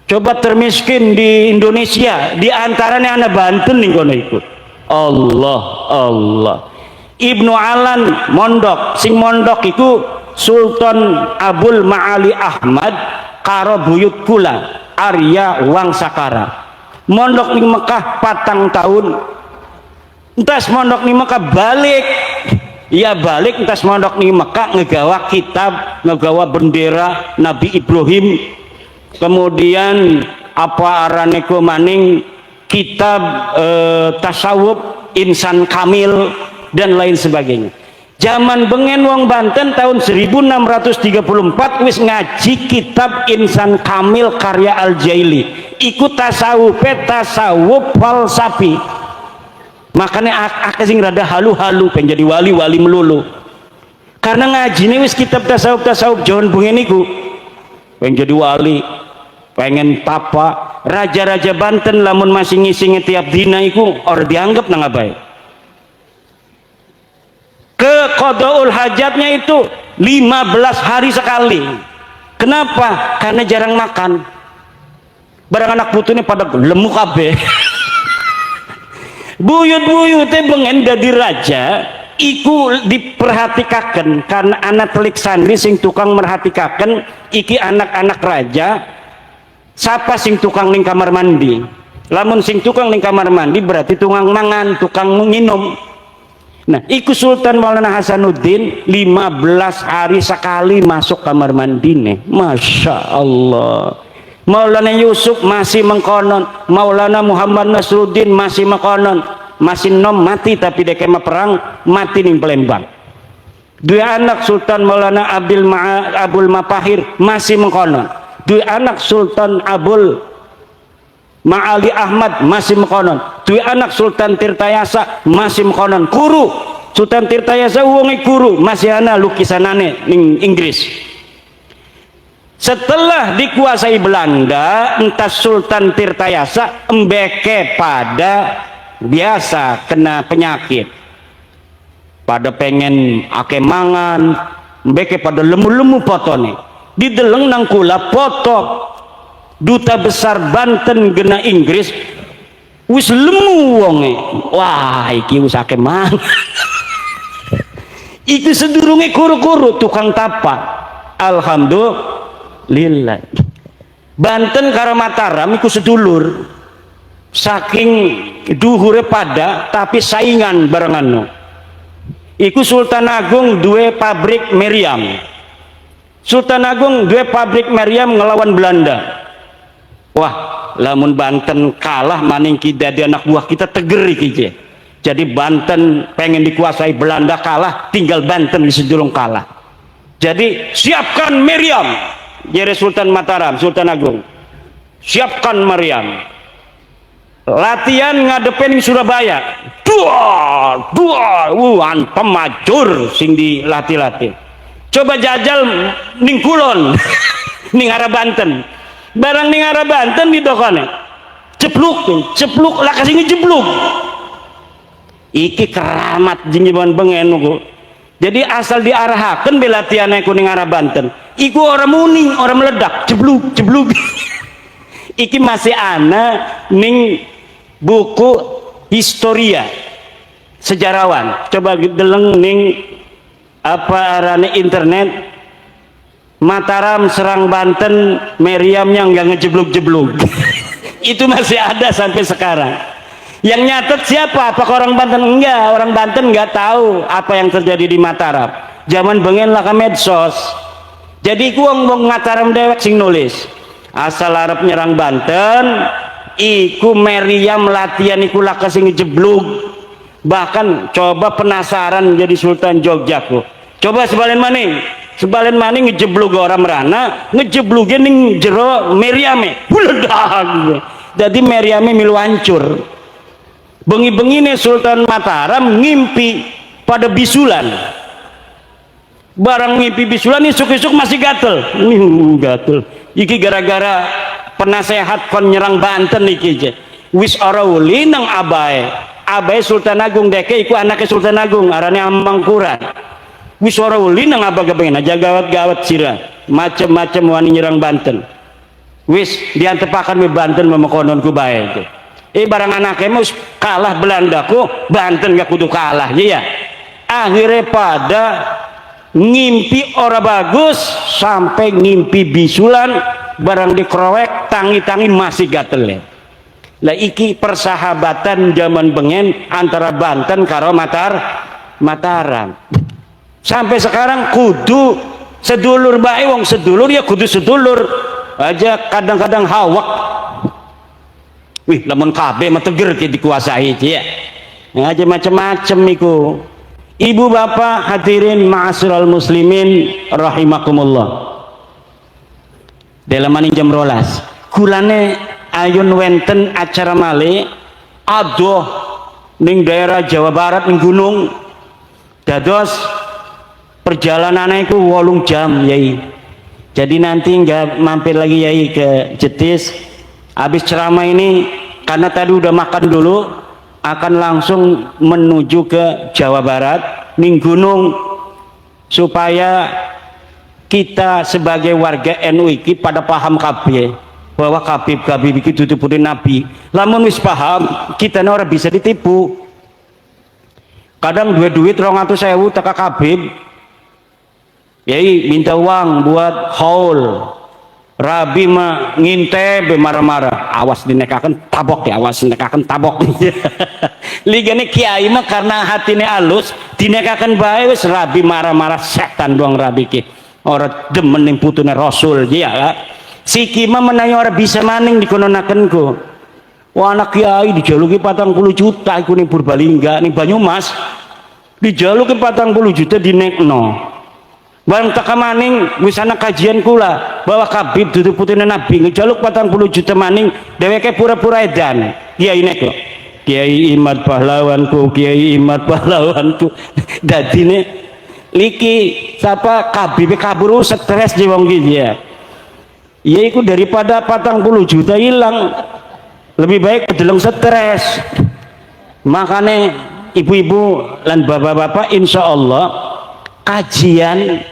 coba termiskin di Indonesia, di antaranya anak Banten nih kono ikut. Allah. Ibnu Allan mondok, sing mondok iku Sultan Abul Ma'ali Ahmad karo buyut kula Arya Wangsakara mondok di Mekah 4 tahun. Entas mondok di Mekah balik, ya balik entas mondok di Mekah ngegawa kitab, ngegawa bendera Nabi Ibrahim, kemudian apa arane ku maning kitab tasawuf Insan Kamil dan lain sebagainya. Zaman bengen wong Banten tahun 1634 wis ngaji kitab Insan Kamil karya Al-Jaili. Ikut tasawuf falsafi. Makanya akeh sing rada halu-halu pengen jadi wali-wali melulu. Karena ngajine wis kitab tasawuf jaman bengen niku. Pengen jadi wali, pengen tapa. Raja-raja Banten lamun masih ngisi tiap dina iku ora dianggap nang abae. Ke qadaul hajatnya itu 15 hari sekali. Kenapa? Karena jarang makan. Barang anak putune pada lemu kabeh. Buyut-buyute bengen dadi raja iku diperhatikaken karena anak telik sandri sing tukang merhatikaken iki anak-anak raja. Siapa sing tukang ning kamar mandi? Lamun sing tukang ning kamar mandi berarti tukang mangan, tukang minum. Nah, iku Sultan Maulana Hasanuddin 15 hari sekali masuk kamar mandi nih. Masya Allah. Maulana Yusuf masih mengkonon, Maulana Muhammad Nasruddin masih mengkonon, masih nom mati tapi dia kema perang mati ning Palembang. Dua anak Sultan Maulana Abdul Mapahir masih mengkonon. Dua anak Sultan Abul Ma'ali Ahmad masih mengkonon. Dua anak Sultan Tirtayasa masih mengkonon. Kuru Sultan Tirtayasa wongi kuru masih ana lukisanane ning Inggris. Setelah dikuasai Belanda, entah Sultan Tirtayasa embeke pada biasa kena penyakit. Pada pengen ake mangan, embeke pada lemu-lemu potone. Dideleng nang kula foto Duta Besar Banten gena Inggris wis lemu wonge. Wah, iki wis akeh mang. Iki sedurunge kuru-kuru tukang tapa. Alhamdulillah. Banten karo Mataram iku sedulur. Saking duhure pada tapi saingan barengan. Iku Sultan Agung duwe pabrik meriam. Sultan Agung duwe pabrik meriam ngelawan Belanda. Wah, lamun Banten kalah maning kita di anak buah kita teger iki. Jadi Banten pengen dikuasai Belanda kalah, tinggal Banten di sedulung kalah. Jadi siapkan meriam. Jadi Sultan Mataram, Sultan Agung. Siapkan meriam. Latihan ngadepin Surabaya. Dua, pemajur sing dilatih-latih. Coba jajal ning Kulon, ning arah Banten. Barang ning arah Banten di dokone cepluk lah kasih ngejebluk. Iki keramat jinjiban bengen ku. Jadi asal diarahaken belatiane ku ning arah Banten iku orang muni orang meledak jebluk iki masih ana ning buku historia sejarawan. Coba deleng ning apa arane internet Mataram serang Banten, meriamnya nggak ngejebluk-jebluk. Itu masih ada sampai sekarang. Yang nyatet siapa? Apakah orang Banten? Enggak, orang Banten nggak tahu apa yang terjadi di Mataram. Zaman bengen lah ke medsos. Jadi ku wong Mataram dewek sing nulis. Asal arep nyerang Banten, iku meriam latihan iku lah sing ngejebluk. Bahkan coba penasaran jadi Sultan Jogja ku. Coba sebalen maning. Sebalen maning ngejeblug orang merana, ngejeblugin ning jero meriame, buledak. Jadi meriame milu hancur. Bengi-bengine Sultan Mataram ngimpi pada bisulan. Barang ngimpi bisulan isuk-isuk masih gatel. Gatel. Iki gara-gara penasehat kon nyerang Banten iki je. Wis ora uli nang abae. Abae Sultan Agung deke iku anake Sultan Agung arane Amangkuran. Wis ora uli nang abag-abagen aja gawat-gawat sira macem-macem wani nyerang Banten. Wis diantepakan we Banten memekonon ku bae itu. Barang anake mah kalah Belanda ku Banten gak kudu kalah ya. Akhirnya pada ngimpi ora bagus sampai ngimpi bisulan barang dikrowek tangi-tangi masih gatel. Lah iki persahabatan zaman bengen antara Banten karo Mataram. Sampai sekarang kudu sedulur bae, wong sedulur ya kudu sedulur aja kadang-kadang hawak. Wih, lamun kabeh mah teger ki dikuasai ya. Aja macam-macam iku. Ibu bapak hadirin ma'asyiral muslimin rahimakumullah. Dalam jam 12 kulane ayun wenten acara male adoh ning daerah Jawa Barat ning gunung dados perjalanannya itu 8 jam yai. Jadi nanti nggak mampir lagi yai ke Jetis habis ceramah ini karena tadi udah makan dulu akan langsung menuju ke Jawa Barat ning gunung supaya kita sebagai warga NU iki pada paham kabeh bahwa Habib iki tutupune Nabi. Lamun wis paham kita ora bisa ditipu. Kadang duit 200.000 teka Habib yai minta uang buat haul. Rabi mah nginte be marah-marah, awas dinekakan tabok ya, awas dinekakan tabok. Ligane kiai mah karena hatine alus dinekakan bae wis rabi marah-marah, setan doang rabi ki. Ora demen ning putune Rasul ya. Siki mah menawi ora bisa maning dikononakenku. Wah anak kiai dijaluki 40 juta iku ning Purbalingga ning Banyumas. Dijaluki 40 juta dinekno. Barang teka maning wis ana kajian kula bahwa Habib dudu putune Nabi ngejaluk 40 juta maning dheweke pura-pura edan. Kiai nek kok. Kiai Imad pahlawanku, Kiai Imad pahlawanku. Dadine liki sapa Habib kabur stres di wong iki ya. Ya iku daripada 40 juta hilang lebih baik kedeleng stres. Makane ibu-ibu lan bapak-bapak insyaallah kajian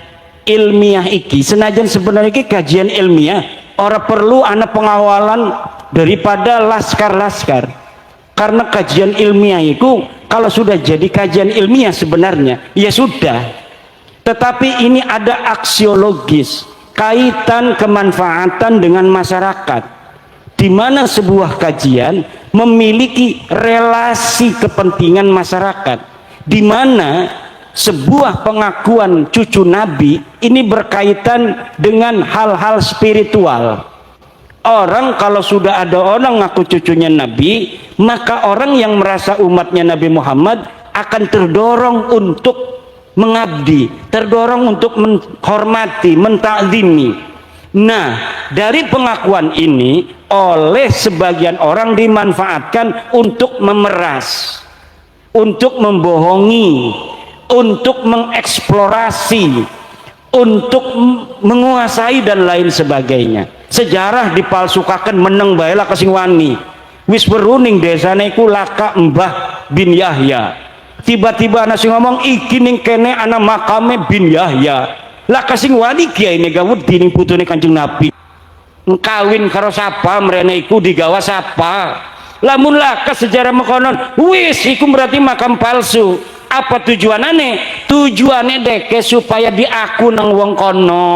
ilmiah iki senajan sebenarnya iki kajian ilmiah ora perlu ana pengawalan daripada laskar-laskar karena kajian ilmiah itu kalau sudah jadi kajian ilmiah sebenarnya ya sudah, tetapi ini ada aksiologis kaitan kemanfaatan dengan masyarakat di mana sebuah kajian memiliki relasi kepentingan masyarakat di mana sebuah pengakuan cucu Nabi ini berkaitan dengan hal-hal spiritual. Orang kalau sudah ada orang ngaku cucunya Nabi, maka orang yang merasa umatnya Nabi Muhammad akan terdorong untuk mengabdi, terdorong untuk menghormati, mentakzimi. Nah, dari pengakuan ini oleh sebagian orang dimanfaatkan untuk memeras, untuk membohongi, untuk mengeksplorasi, untuk menguasai dan lain sebagainya. Sejarah dipalsukakan meneng bae lah kasing wani. Wis beruning desane iku laka Mbah bin Yahya. Tiba-tiba ana sing ngomong iki ning kene ana makame bin Yahya. Lah kasing wani kiai ne gawut dining putune Kanjeng Nabi. Kawin karo sapa mrene iku digawa sapa. Lamun laka sejarah mekonon wis iku berarti makam palsu. Apa tujuanane? Tujuannya deke supaya diaku nang wong kono.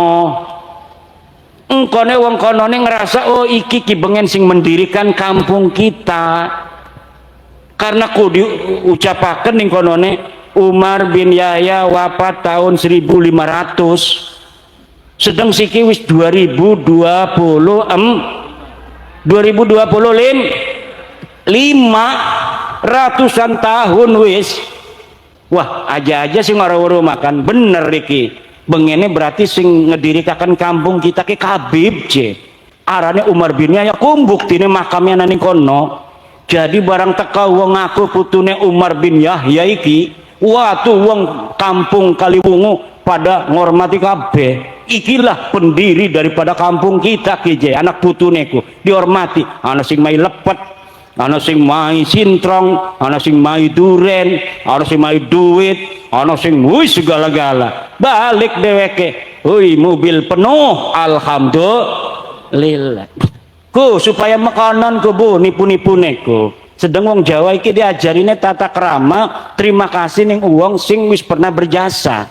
Engkone wong kono ngerasa oh iki ki bengen sing mendirikan kampung kita. Karena ku diucapaken ning konone Umar bin Yahya wafat tahun 1500. Sedang siki wis 2025 ratusan tahun wis. Wah aja-aja sing ngoro-ngoro makan bener iki bengene berarti sing ngedirikan kampung kita ke Habib je arane Umar bin Yahya kumbuk tine makamnya nani kono. Jadi barang teka wong ngaku putune Umar bin Yahya iki watu wong kampung Kaliwungu pada ngormati kabeh. Ikilah pendiri daripada kampung kita kije anak putuneku dihormati. Ana sing mai lepet, ana sing mai sintrong, ana sing mai duren, ana sing mai duit, ana sing wis segala-gala. Balik dheweke, "Hoi mobil penuh, alhamdulillah." Ku supaya makanan ku bu nipu-nipune ku. Sedang wong Jawa iki diajarine tata krama, terima kasih ning wong sing wis pernah berjasa.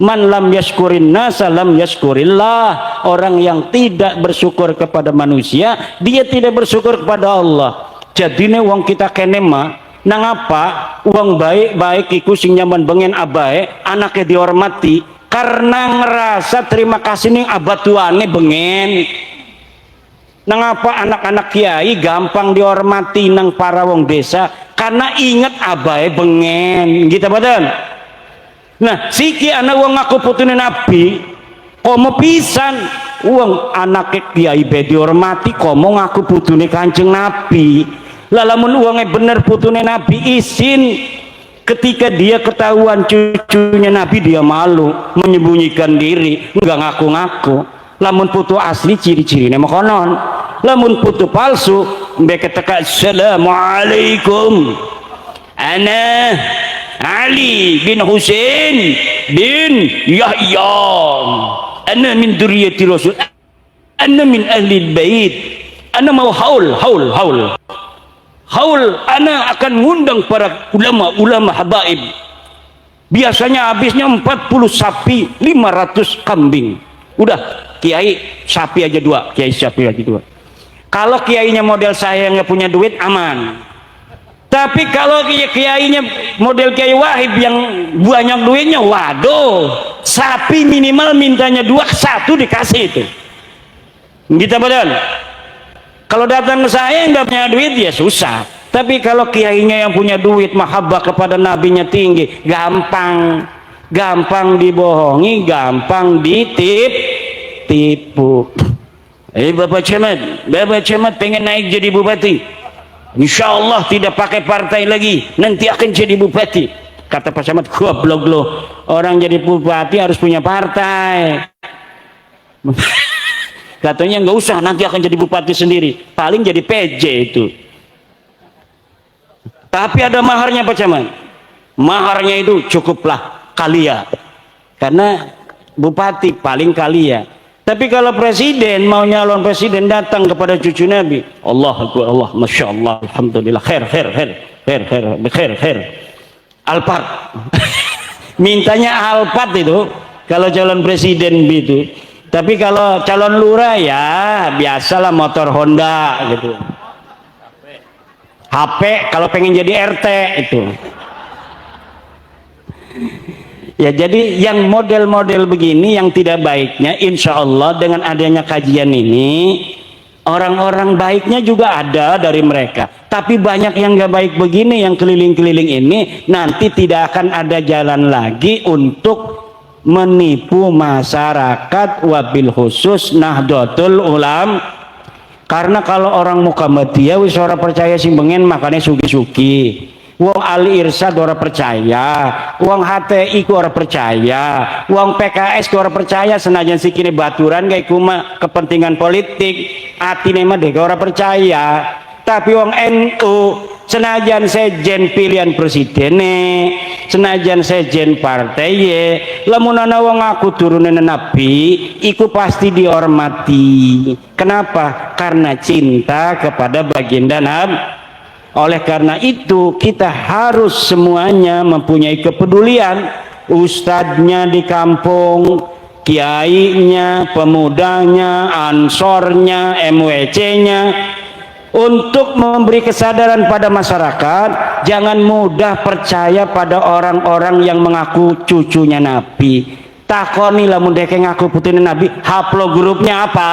Man lam yashkurin nasa lam yashkurillah. Orang yang tidak bersyukur kepada manusia, dia tidak bersyukur kepada Allah. Jadine wong kita kene mah nang apa uang baik iku sing nyaman bengen abae anaknya dihormati karena ngerasa terima kasih ning abah tuane bengen. Nang apa anak-anak kiai gampang dihormati nang para wong desa karena inget abae bengen gitu badan. Nah siki anak wong ngaku putune nabi komo pisan uang anak kiai be dihormati komo ngaku putune kanjeng nabi. Lamun uangnya bener putune nabi izin, ketika dia ketahuan cucunya nabi dia malu menyembunyikan diri nggak ngaku-ngaku. Lamun putu asli ciri-cirinya makonon, lamun putu palsu mereka teka assalamualaikum ana Ali bin Husain bin Yahya ana min dzurriyyati Rasul ana min ahli bait ana mau haul ana akan ngundang para ulama habaib. Biasanya habisnya 40 sapi 500 kambing. Udah kiai sapi aja 2, kiai sapi aja 2. Kalau kiainya model saya nggak punya duit aman. Tapi kalau kiainya model Kiai Wahib yang banyak duitnya, waduh, sapi minimal mintanya 2, 1 dikasih itu. Gitu badan. Kalau datang ke saya nggak punya duit ya susah. Tapi kalau kiainya yang punya duit, mahabbah kepada nabinya tinggi, gampang dibohongi, gampang tipu. Bapak Camat pengen naik jadi bupati, insya Allah tidak pakai partai lagi, nanti akan jadi bupati. Kata Pak Camat, goblok lo, orang jadi bupati harus punya partai. Katanya nggak usah, nanti akan jadi bupati sendiri, paling jadi PJ itu. Tapi ada maharnya Pak Camat, maharnya itu cukuplah kalia, karena bupati paling kalia. Tapi kalau presiden mau nyalon presiden datang kepada cucu Nabi, Allah, masya Allah, alhamdulillah, khair, Alphard, mintanya Alphard itu kalau calon presiden gitu. Tapi kalau calon lurah ya biasalah motor Honda gitu. HP kalau pengen jadi RT itu. Ya jadi yang model-model begini yang tidak baiknya, insya Allah dengan adanya kajian ini orang-orang baiknya juga ada dari mereka. Tapi banyak yang gak baik begini, yang keliling-keliling ini nanti tidak akan ada jalan lagi untuk menipu masyarakat, wabil khusus Nahdlatul Ulama. Karena kalau orang Muhammadiyah wis ora percaya sing bengen makanya sugi-sugi. Wong Ali Irsyad ora percaya, wong HTI ku ora percaya, wong PKS ku ora percaya senajan sikine baturan kayak kuma kepentingan politik, atine mah dek ora percaya. Tapi wong NU senajan sejen pilihan presidene, senajan sejen partai, lamun ana wong ngaku turunan Nabi, iku pasti dihormati. Kenapa? Karena cinta kepada baginda Nabi. Oleh karena itu kita harus semuanya mempunyai kepedulian, ustadznya di kampung, kiainya, pemudanya, ansornya, MWC-nya, untuk memberi kesadaran pada masyarakat. Jangan mudah percaya pada orang-orang yang mengaku cucunya Nabi. Takoni lamun deke ngaku putune Nabi, haplogrupnya apa?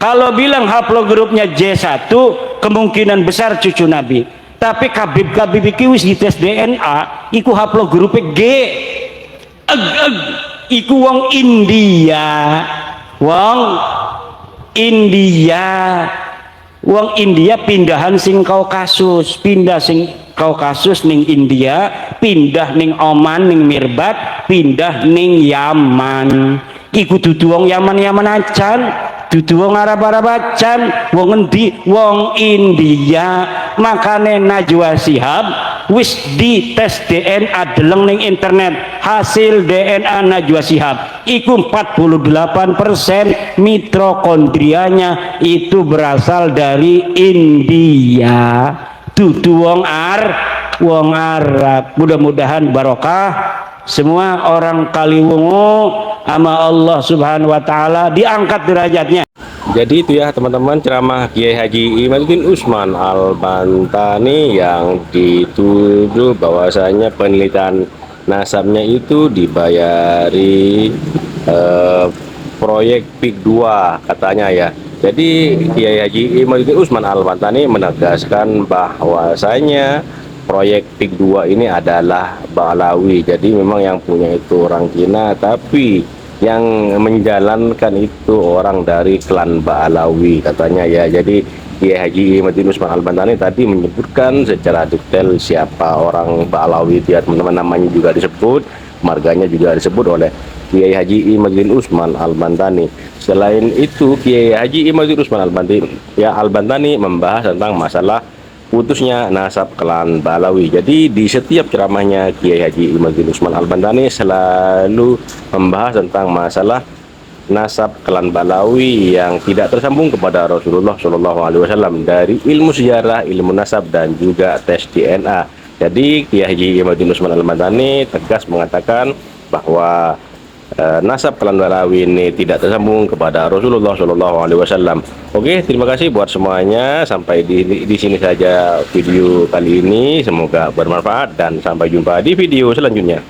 Kalau bilang haplogrupnya J1, kemungkinan besar cucu Nabi. Tapi Kabib iki wis dites DNA, iku haplogrupnya G. Iku wong India. Wong India pindahan sing Kaukasus, pindah sing Kaukasus ning India, pindah ning Oman ning Mirbat, pindah ning Yaman. Iku dudu wong Yaman acan, dudu wong Arab acan, wong endi? Wong India. Makane Najwa Shihab wis di tes DNA deleng ning internet, hasil DNA Najwa Shihab iku 48% mitokondrianya itu berasal dari India, dudu wong Arab. Mudah-mudahan barokah semua orang Kaliwungu sama Allah Subhanahu wa taala diangkat derajatnya. Jadi itu ya teman-teman, ceramah Kiai Haji Imaduddin Usman Al-Bantani yang dituduh bahwasanya penelitian nasabnya itu dibayari proyek PIK 2 katanya ya. Jadi Kiai Haji Imaduddin Usman Al-Bantani menegaskan bahwasanya proyek PIK 2 ini adalah Ba'alawi. Jadi memang yang punya itu orang Cina, tapi yang menjalankan itu orang dari klan Ba'alawi katanya ya. Jadi Kiai Haji Imaduddin Usman Al-Bantani tadi menyebutkan secara detail siapa orang Ba'alawi itu ya teman-teman, namanya juga disebut, marganya juga disebut oleh Kiai Haji Imaduddin Usman Al-Bantani. Selain itu Kiai Haji Imaduddin Usman Al-Bantani membahas tentang masalah putusnya nasab klan Ba'alawi. Jadi di setiap ceramahnya Kiai Haji Imaduddin Usman Al-Bantani selalu membahas tentang masalah nasab klan Ba'alawi yang tidak tersambung kepada Rasulullah SAW dari ilmu sejarah, ilmu nasab, dan juga tes DNA. Jadi Kiai Haji Imaduddin Usman Al-Bantani tegas mengatakan bahwa nasab klan Ba'alawi ini tidak tersambung kepada Rasulullah SAW. Oke, terima kasih buat semuanya. Sampai di sini saja video kali ini. Semoga bermanfaat dan sampai jumpa di video selanjutnya.